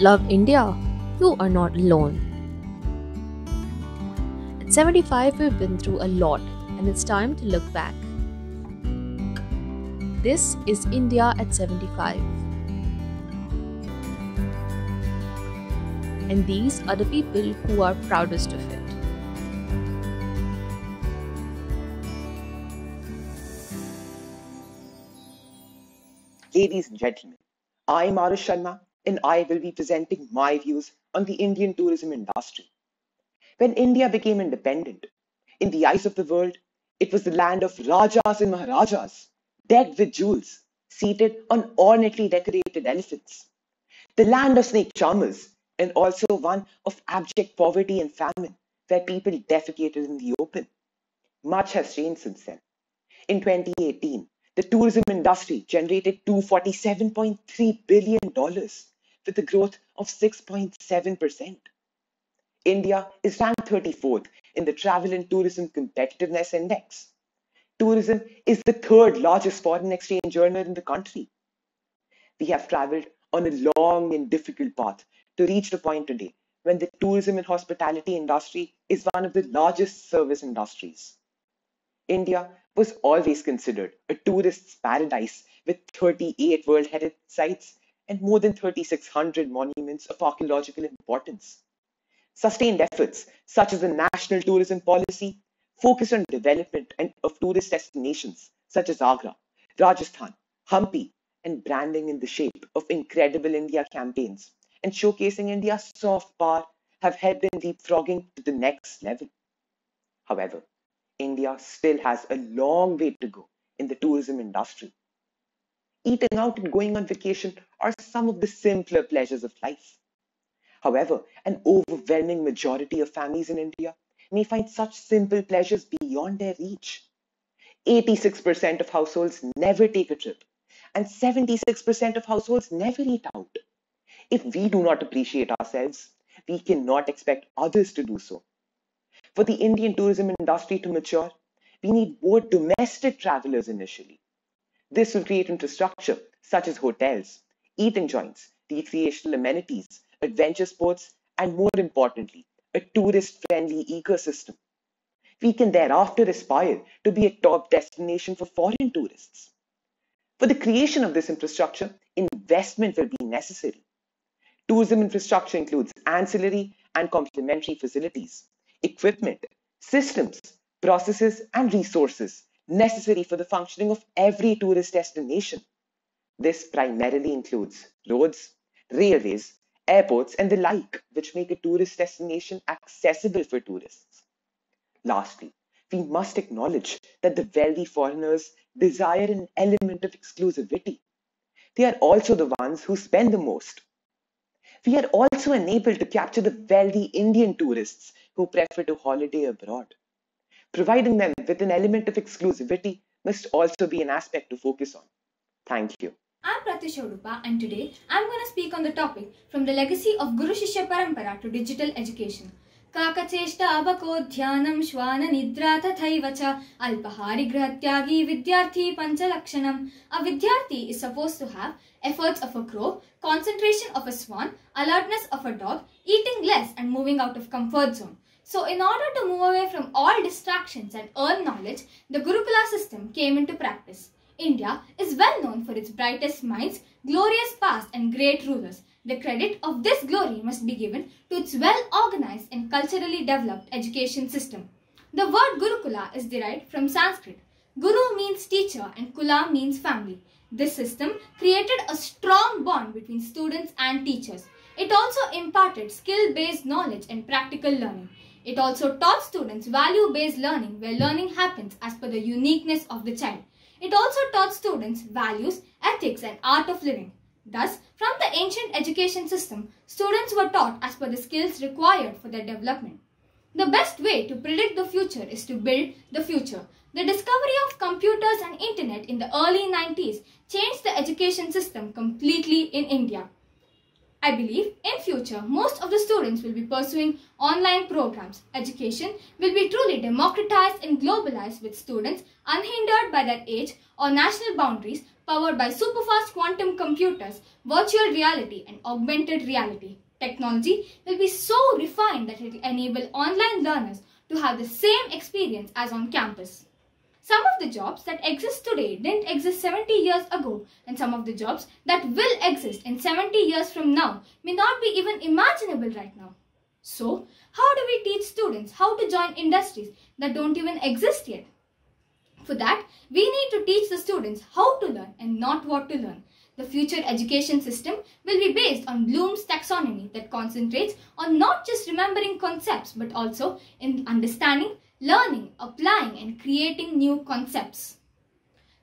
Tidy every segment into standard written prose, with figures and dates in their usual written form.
love India? You are not alone. At 75, we've been through a lot, and it's time to look back. This is India at 75. And these are the people who are proudest of it. Ladies and gentlemen, I'm Arush Sharma and I will be presenting my views on the Indian tourism industry. When India became independent, in the eyes of the world, it was the land of Rajas and Maharajas, decked with jewels, seated on ornately decorated elephants. The land of snake charmers, and also one of abject poverty and famine, where people defecated in the open. Much has changed since then. In 2018, the tourism industry generated $247.3 billion with a growth of 6.7%. India is ranked 34th in the Travel and Tourism Competitiveness Index. Tourism is the third largest foreign exchange earner in the country. We have traveled on a long and difficult path to reach the point today when the tourism and hospitality industry is one of the largest service industries. India was always considered a tourist's paradise with 38 World Heritage Sites and more than 3,600 monuments of archaeological importance. Sustained efforts, such as the National Tourism Policy, focus on development of tourist destinations such as Agra, Rajasthan, Hampi, and branding in the shape of Incredible India campaigns and showcasing India's soft power have helped in leapfrogging to the next level. However, India still has a long way to go in the tourism industry. Eating out and going on vacation are some of the simpler pleasures of life. However, an overwhelming majority of families in India may find such simple pleasures beyond their reach. 86% of households never take a trip, and 76% of households never eat out. If we do not appreciate ourselves, we cannot expect others to do so. For the Indian tourism industry to mature, we need more domestic travelers initially. This will create infrastructure such as hotels, eating joints, recreational amenities, adventure sports, and more importantly, a tourist-friendly ecosystem. We can thereafter aspire to be a top destination for foreign tourists. For the creation of this infrastructure, investment will be necessary. Tourism infrastructure includes ancillary and complementary facilities, equipment, systems, processes, and resources necessary for the functioning of every tourist destination. This primarily includes roads, railways, airports, and the like, which make a tourist destination accessible for tourists. Lastly, we must acknowledge that the wealthy foreigners desire an element of exclusivity. They are also the ones who spend the most. We are also enabled to capture the wealthy Indian tourists who prefer to holiday abroad. Providing them with an element of exclusivity must also be an aspect to focus on. Thank you. I'm Pratishodupa and today I'm going to speak on the topic from the legacy of Guru Shishya Parampara to digital education. Kakacheshta abako dhyanam shwana nidra tathaivacha alpahari grahatyagi vidyarthi panchalakshanam. A vidyarthi is supposed to have efforts of a crow, concentration of a swan, alertness of a dog, eating less and moving out of comfort zone. So in order to move away from all distractions and earn knowledge, the Gurukula system came into practice. India is well known for its brightest minds, glorious past and great rulers. The credit of this glory must be given to its well-organized and culturally developed education system. The word Gurukula is derived from Sanskrit. Guru means teacher and Kula means family. This system created a strong bond between students and teachers. It also imparted skill-based knowledge and practical learning. It also taught students value-based learning where learning happens as per the uniqueness of the child. It also taught students values, ethics and art of living. Thus, from the ancient education system, students were taught as per the skills required for their development. The best way to predict the future is to build the future. The discovery of computers and internet in the early 90s changed the education system completely in India. I believe in future, most of the students will be pursuing online programs. Education will be truly democratized and globalized with students unhindered by their age or national boundaries powered by superfast quantum computers, virtual reality, and augmented reality. Technology will be so refined that it will enable online learners to have the same experience as on campus. Some of the jobs that exist today didn't exist 70 years ago, and some of the jobs that will exist in 70 years from now may not be even imaginable right now. So, how do we teach students how to join industries that don't even exist yet? For that, we need to teach the students how to learn and not what to learn. The future education system will be based on Bloom's taxonomy that concentrates on not just remembering concepts but also in understanding, learning, applying, and creating new concepts.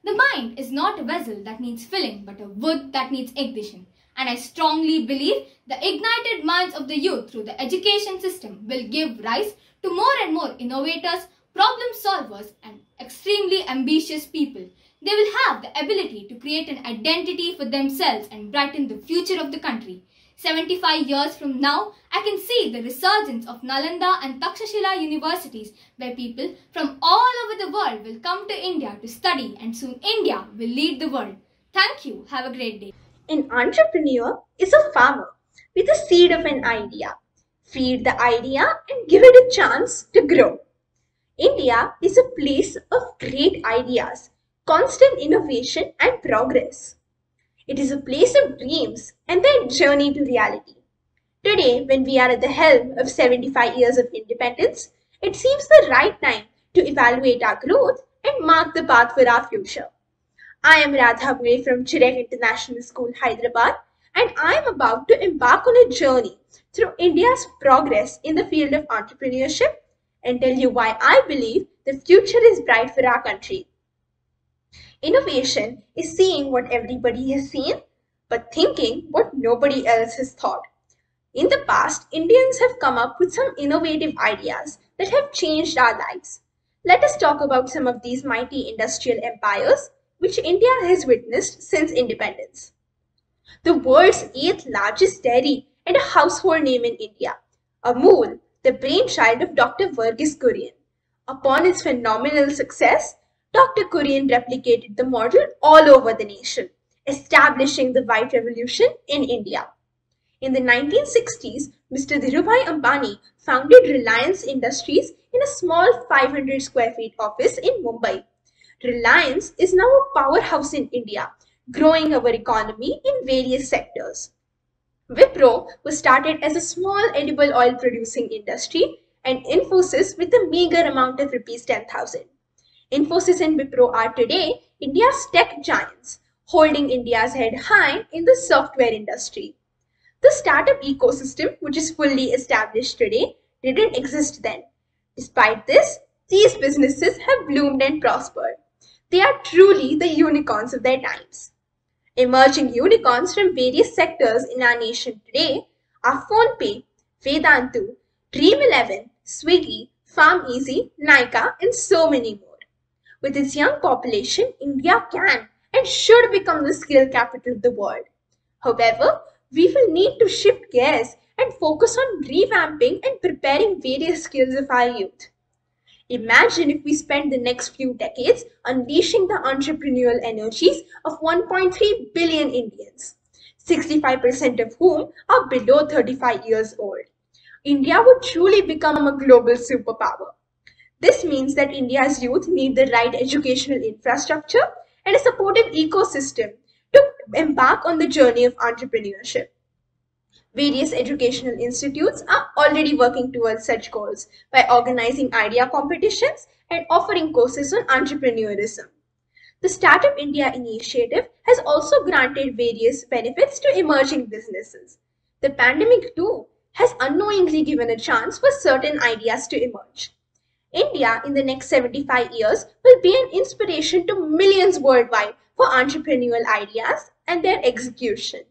The mind is not a vessel that needs filling but a wood that needs ignition. And I strongly believe the ignited minds of the youth through the education system will give rise to more and more innovators, problem solvers, and extremely ambitious people. They will have the ability to create an identity for themselves and brighten the future of the country. 75 years from now, I can see the resurgence of Nalanda and Takshashila universities where people from all over the world will come to India to study, and soon India will lead the world. Thank you. Have a great day. An entrepreneur is a farmer with a seed of an idea. Feed the idea and give it a chance to grow. India is a place of great ideas, constant innovation and progress. It is a place of dreams and their journey to reality. Today, when we are at the helm of 75 years of independence, it seems the right time to evaluate our growth and mark the path for our future. I am Radha Bhule from Chirek International School, Hyderabad, and I am about to embark on a journey through India's progress in the field of entrepreneurship and tell you why I believe the future is bright for our country. Innovation is seeing what everybody has seen, but thinking what nobody else has thought. In the past, Indians have come up with some innovative ideas that have changed our lives. Let us talk about some of these mighty industrial empires which India has witnessed since independence. The world's 8th largest dairy and a household name in India, Amul, the brainchild of Dr. Verghese Kurian. Upon its phenomenal success, Dr. Kurian replicated the model all over the nation, establishing the white revolution in India. In the 1960s, Mr. Dhirubhai Ambani founded Reliance Industries in a small 500 square feet office in Mumbai. Reliance is now a powerhouse in India, growing our economy in various sectors. Wipro was started as a small edible oil producing industry and Infosys with a meager amount of rupees 10,000. Infosys and Wipro are today India's tech giants, holding India's head high in the software industry. The startup ecosystem, which is fully established today, didn't exist then. Despite this, these businesses have bloomed and prospered. They are truly the unicorns of their times. Emerging unicorns from various sectors in our nation today are PhonePe, Vedantu, Dream11, Swiggy, PharmEasy, Nykaa, and so many more. With its young population, India can and should become the skill capital of the world. However, we will need to shift gears and focus on revamping and preparing various skills of our youth. Imagine if we spend the next few decades unleashing the entrepreneurial energies of 1.3 billion Indians, 65% of whom are below 35 years old. India would truly become a global superpower. This means that India's youth need the right educational infrastructure and a supportive ecosystem to embark on the journey of entrepreneurship. Various educational institutes are already working towards such goals by organizing idea competitions and offering courses on entrepreneurism. The Startup India initiative has also granted various benefits to emerging businesses. The pandemic too has unknowingly given a chance for certain ideas to emerge. India in the next 75 years will be an inspiration to millions worldwide for entrepreneurial ideas and their execution.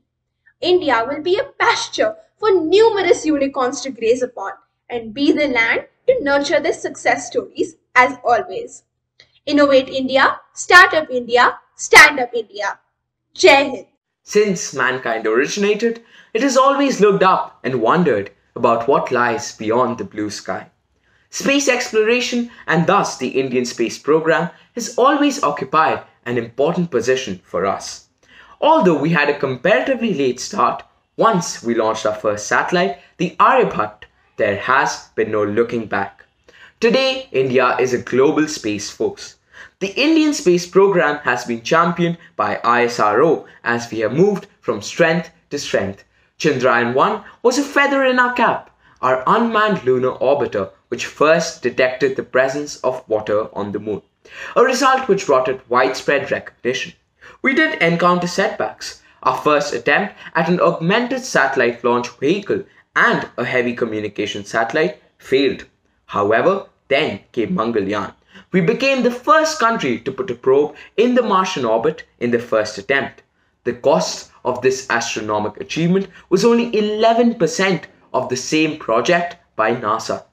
India will be a pasture for numerous unicorns to graze upon and be the land to nurture their success stories as always. Innovate India, Startup India, Stand Up India. Jai Hind. Since mankind originated, it has always looked up and wondered about what lies beyond the blue sky. Space exploration and thus the Indian space program has always occupied an important position for us. Although we had a comparatively late start, once we launched our first satellite, the Aryabhat, there has been no looking back. Today, India is a global space force. The Indian space program has been championed by ISRO as we have moved from strength to strength. Chandrayaan-1 was a feather in our cap, our unmanned lunar orbiter which first detected the presence of water on the moon, a result which brought it widespread recognition. We did encounter setbacks. Our first attempt at an augmented satellite launch vehicle and a heavy communication satellite failed. However, then came Mangalyaan. We became the first country to put a probe in the Martian orbit in the first attempt. The cost of this astronomical achievement was only 11% of the same project by NASA.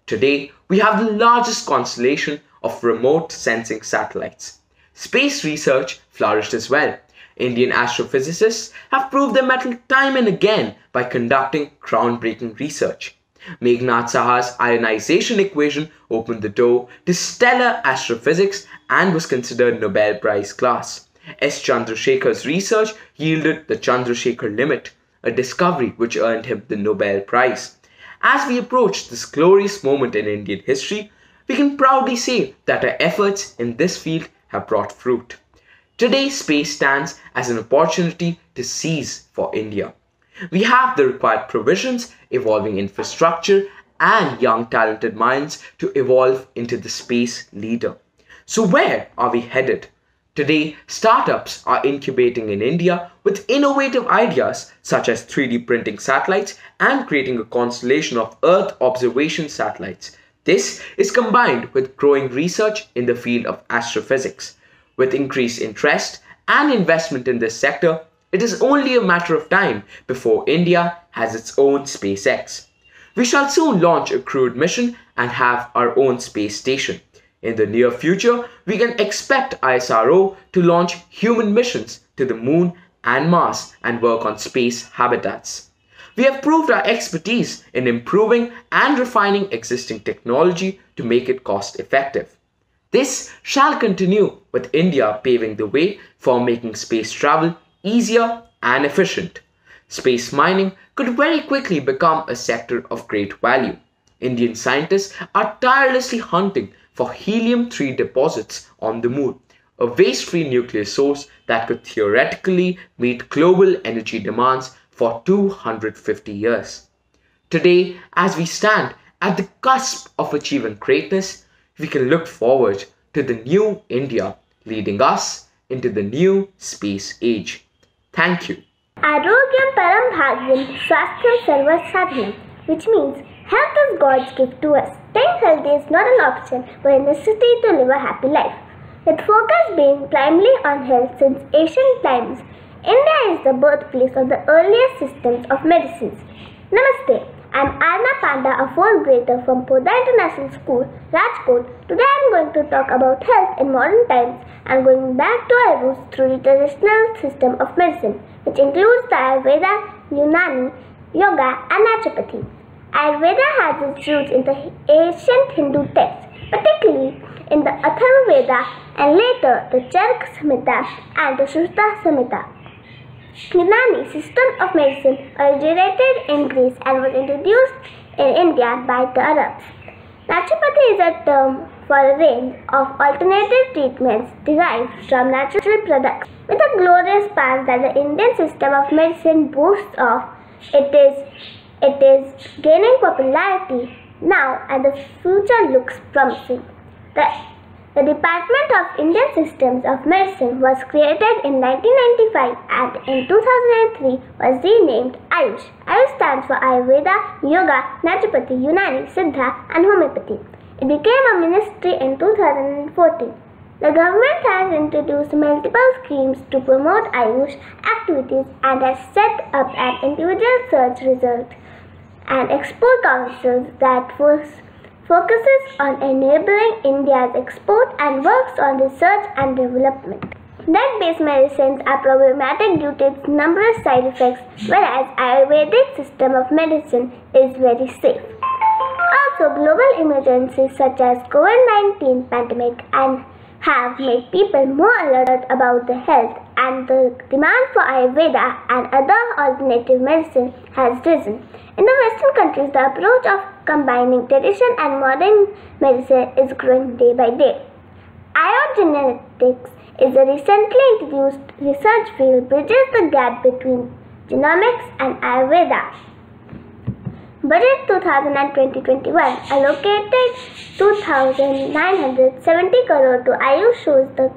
Today, we have the largest constellation of remote sensing satellites. Space research flourished as well. Indian astrophysicists have proved their mettle time and again by conducting groundbreaking research. Meghnad Saha's ionization equation opened the door to stellar astrophysics and was considered Nobel Prize class. S. Chandrasekhar's research yielded the Chandrasekhar limit, a discovery which earned him the Nobel Prize. As we approach this glorious moment in Indian history, we can proudly say that our efforts in this field have brought fruit. Today, space stands as an opportunity to seize for India. We have the required provisions, evolving infrastructure, and young talented minds to evolve into the space leader. So where are we headed? Today, startups are incubating in India with innovative ideas such as 3D printing satellites and creating a constellation of Earth observation satellites. This is combined with growing research in the field of astrophysics. With increased interest and investment in this sector, it is only a matter of time before India has its own SpaceX. We shall soon launch a crewed mission and have our own space station. In the near future, we can expect ISRO to launch human missions to the Moon and Mars and work on space habitats. We have proved our expertise in improving and refining existing technology to make it cost effective. This shall continue with India paving the way for making space travel easier and efficient. Space mining could very quickly become a sector of great value. Indian scientists are tirelessly hunting for helium-3 deposits on the moon, a waste-free nuclear source that could theoretically meet global energy demands for 250 years. Today, as we stand at the cusp of achieving greatness, we can look forward to the new India leading us into the new space age. Thank you. Arogyam Param Bhagyam Swastham Sarva Sadhanam, which means health is God's gift to us. Staying healthy is not an option but a necessity to live a happy life. With focus being primarily on health since ancient times, India is the birthplace of the earliest systems of medicines. Namaste. I am Arna Panda, a 4th grader from Poda International School, Rajkot. Today I am going to talk about health in modern times and going back to our roots through the traditional system of medicine, which includes the Ayurveda, Unani, Yoga and Naturopathy. Ayurveda has its roots in the ancient Hindu texts, particularly in the Atharva Veda and later the Charaka Samhita and the Shruta Samhita. Unani system of medicine originated in Greece and was introduced in India by the Arabs. Naturopathy is a term for a range of alternative treatments derived from natural products. With the glorious past that the Indian system of medicine boasts of, it is gaining popularity now and the future looks promising. The Department of Indian Systems of Medicine was created in 1995 and in 2003 was renamed Ayush. Ayush stands for Ayurveda, Yoga, Naturopathy, Unani, Siddha and Homeopathy. It became a ministry in 2014. The government has introduced multiple schemes to promote Ayush activities and has set up an individual search result and export councils that focuses on enabling India's export and works on research and development. Drug-based medicines are problematic due to its numerous side effects, whereas Ayurvedic system of medicine is very safe. Also, global emergencies such as COVID-19 pandemic and have made people more alert about their health, and the demand for Ayurveda and other alternative medicine has risen. In the Western countries, the approach of combining tradition and modern medicine is growing day by day. Biogenetics is a recently introduced research field bridges the gap between genomics and Ayurveda. Budget 2020-21 allocated 2,970 crore to Ayush shows the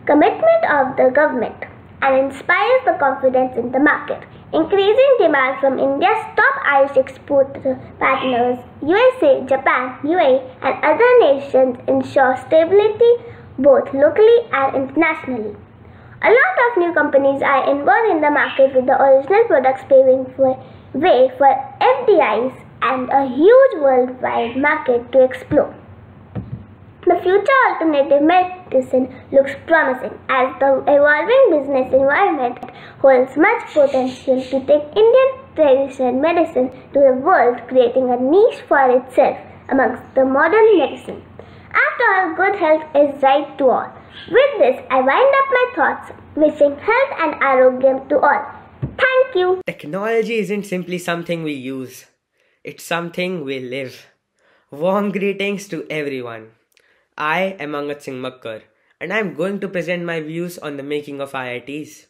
commitment of the government and inspires the confidence in the market. Increasing demand from India's top Ayush export partners, USA, Japan, UAE and other nations ensure stability both locally and internationally. A lot of new companies are involved in the market with the original products paving way for FDIs and a huge worldwide market to explore. The future alternative medicine looks promising as the evolving business environment holds much potential to take Indian traditional medicine to the world, creating a niche for itself amongst the modern medicine. After all, good health is right to all. With this, I wind up my thoughts, wishing health and arogyam to all. Thank you. Technology isn't simply something we use. It's something we live. Warm greetings to everyone. I am Angat Singh Makkar and I am going to present my views on the making of IITs.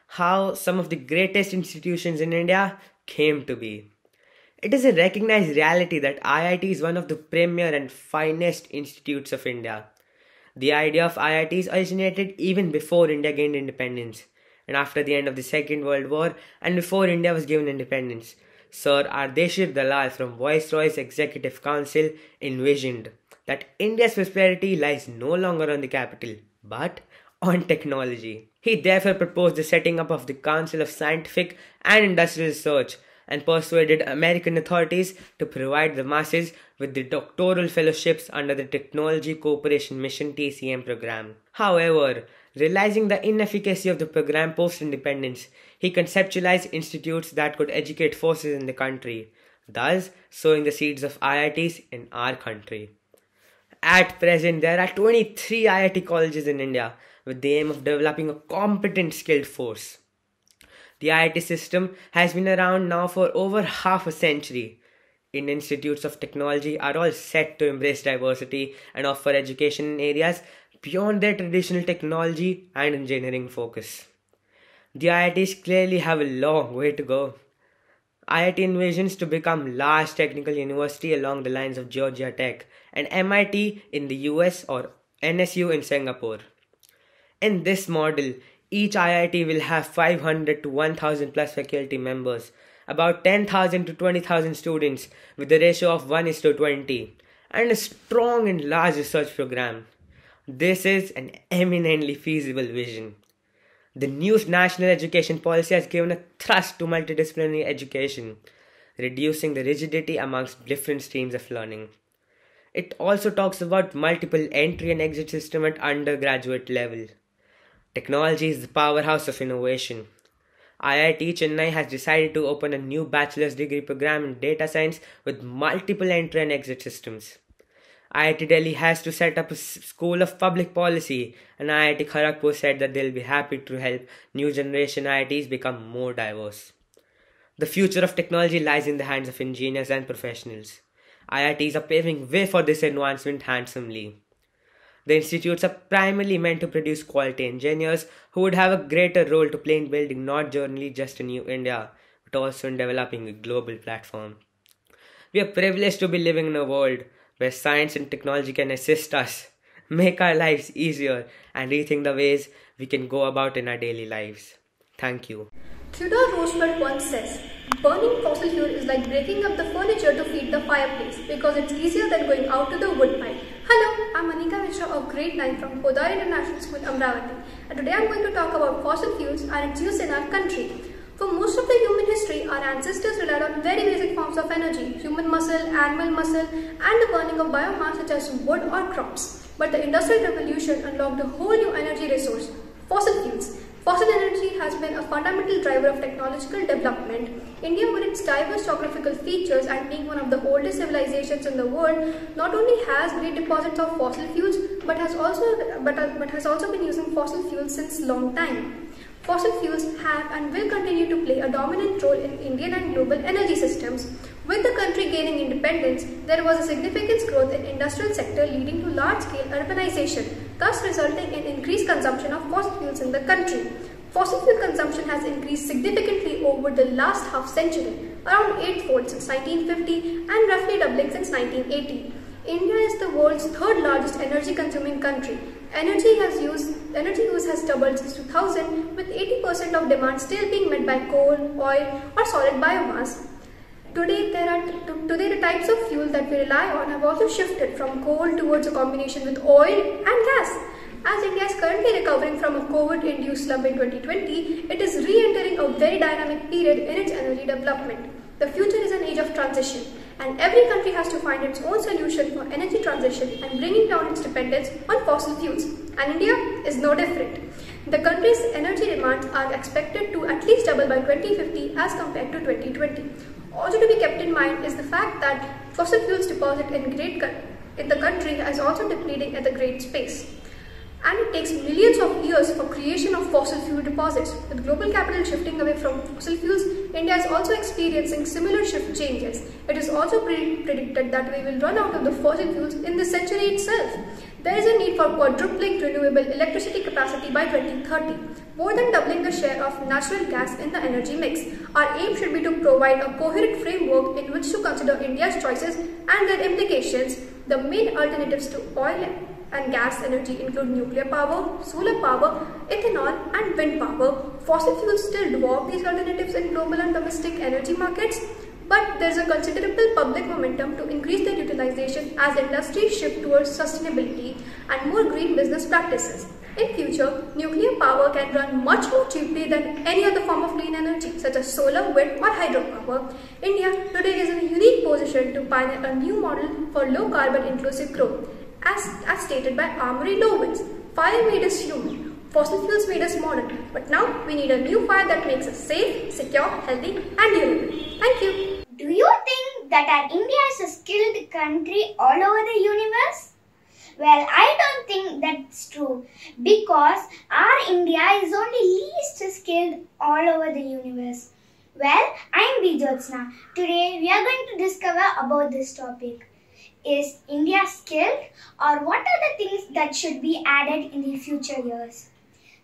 How some of the greatest institutions in India came to be. It is a recognized reality that IIT is one of the premier and finest institutes of India. The idea of IITs originated even before India gained independence and after the end of the Second World War and before India was given independence. Sir Ardeshir Dalal from Viceroy's Executive Council envisioned that India's prosperity lies no longer on the capital but on technology. He therefore proposed the setting up of the Council of Scientific and Industrial Research and persuaded American authorities to provide the masses with the doctoral fellowships under the Technology Cooperation Mission TCM program. However, realizing the inefficacy of the program post-independence, he conceptualized institutes that could educate forces in the country, thus sowing the seeds of IITs in our country. At present, there are 23 IIT colleges in India with the aim of developing a competent, skilled force. The IIT system has been around now for over half a century. Indian institutes of technology are all set to embrace diversity and offer education in areas beyond their traditional technology and engineering focus. The IITs clearly have a long way to go. IIT envisions to become large technical university along the lines of Georgia Tech and MIT in the US or NSU in Singapore. In this model, each IIT will have 500 to 1000 plus faculty members, about 10,000 to 20,000 students with a ratio of 1:20, and a strong and large research program. This is an eminently feasible vision. The new national education policy has given a thrust to multidisciplinary education, reducing the rigidity amongst different streams of learning. It also talks about multiple entry and exit system at undergraduate level. Technology is the powerhouse of innovation. IIT Chennai has decided to open a new bachelor's degree program in data science with multiple entry and exit systems. IIT Delhi has to set up a school of public policy, and IIT Kharagpur said that they'll be happy to help new generation IITs become more diverse. The future of technology lies in the hands of engineers and professionals. IITs are paving way for this advancement handsomely. The institutes are primarily meant to produce quality engineers who would have a greater role to play in building not only just a new India, but also in developing a global platform. We are privileged to be living in a world where science and technology can assist us, make our lives easier, and rethink the ways we can go about in our daily lives. Thank you. Theodore Roosevelt once says, burning fossil fuel is like breaking up the furniture to feed the fireplace because it's easier than going out to the woodpile. Hello, I'm Anika Mishra of grade 9 from Podar International School, Amravati, and today I'm going to talk about fossil fuels and its use in our country. For most of the human history, our ancestors relied on very basic forms of energy, human muscle, animal muscle, and the burning of biomass such as wood or crops. But the Industrial Revolution unlocked a whole new energy resource, fossil fuels. Fossil energy has been a fundamental driver of technological development. India, with its diverse geographical features and being one of the oldest civilizations in the world, not only has great deposits of fossil fuels, but has also been using fossil fuels since long time. Fossil fuels have and will continue to play a dominant role in Indian and global energy systems. With the country gaining independence, there was a significant growth in industrial sector leading to large-scale urbanization, thus resulting in increased consumption of fossil fuels in the country. Fossil fuel consumption has increased significantly over the last half century, around 8-fold since 1950 and roughly doubling since 1980. India is the world's third largest energy consuming country. Energy use has doubled since 2000, with 80% of demand still being met by coal, oil or solid biomass. Today, the types of fuel that we rely on have also shifted from coal towards a combination with oil and gas. As India is currently recovering from a COVID-induced slump in 2020, it is re-entering a very dynamic period in its energy development. The future is an age of transition, and every country has to find its own solution for energy transition and bringing down its dependence on fossil fuels. And India is no different. The country's energy demands are expected to at least double by 2050 as compared to 2020. Also to be kept in mind is the fact that fossil fuels deposit in the country is also depleting at the great pace. And it takes millions of years for creation of fossil fuel deposits. With global capital shifting away from fossil fuels, India is also experiencing similar shift changes. It is also predicted that we will run out of the fossil fuels in this century itself. There is a need for quadrupling renewable electricity capacity by 2030, more than doubling the share of natural gas in the energy mix. Our aim should be to provide a coherent framework in which to consider India's choices and their implications. The main alternatives to oil and gas energy include nuclear power, solar power, ethanol and wind power. Fossil fuels still dwarf these alternatives in global and domestic energy markets, but there is a considerable public momentum to increase their utilization as industries shift towards sustainability and more green business practices. In future, nuclear power can run much more cheaply than any other form of clean energy such as solar, wind or hydropower. India today is in a unique position to pioneer a new model for low carbon inclusive growth. As stated by Amory Lovins, fire made us human, fossil fuels made us modern, but now we need a new fire that makes us safe, secure, healthy and durable. Thank you. Do you think that our India is a skilled country all over the universe? Well, I don't think that's true because our India is only least skilled all over the universe. Well, I'm Bijotsna. Today we are going to discover about this topic. Is India skilled, or what are the things that should be added in the future years?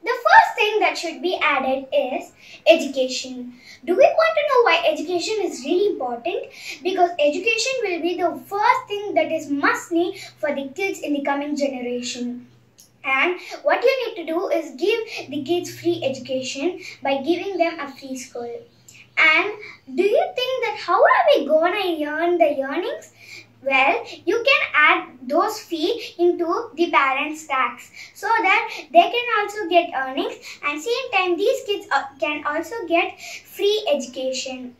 The first thing that should be added is education. Do we want to know why education is really important? Because education will be the first thing that is must need for the kids in the coming generation. And what you need to do is give the kids free education by giving them a free school. And do you think that how are we gonna earn the earnings? Well, you can add those fee into the parents' tax so that they can also get earnings and same time these kids can also get free education.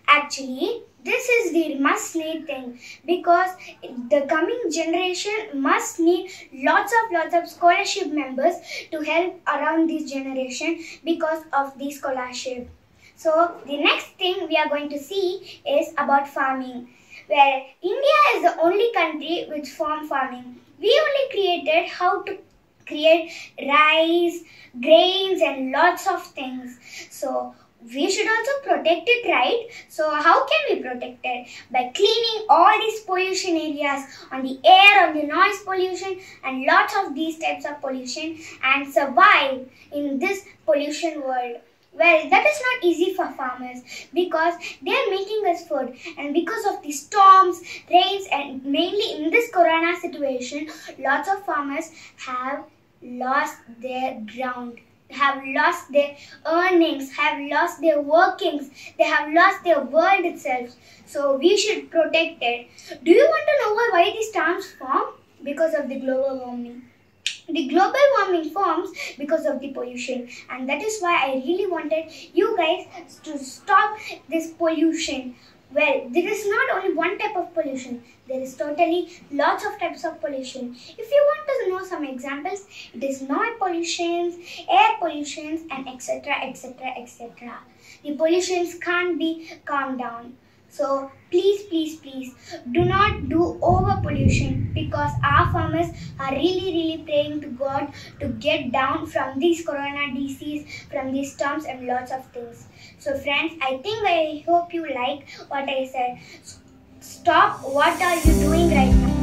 Actually, this is the must need thing because the coming generation must need lots of scholarship members to help around this generation because of the scholarship. So the next thing we are going to see is about farming, where India is the only country with farming. We only created how to create rice, grains and lots of things. So we should also protect it, right? So how can we protect it? By cleaning all these pollution areas on the air, on the noise pollution and lots of these types of pollution and survive in this pollution world. Well, that is not easy for farmers because they are making us food, and because of the storms, rains and mainly in this corona situation, lots of farmers have lost their ground, have lost their earnings, have lost their workings, they have lost their world itself. So we should protect it. Do you want to know why these storms form? Because of the global warming. The global warming forms because of the pollution, and that is why I really wanted you guys to stop this pollution. Well, there is not only one type of pollution, there is totally lots of types of pollution. If you want to know some examples, it is noise pollutions, air pollutions and etc. etc. etc. The pollutions can't be calmed down. So please do not do over pollution, because our farmers are really praying to God to get down from these corona disease, from these storms and lots of things. So friends, I hope you like what I said. Stop what are you doing right now.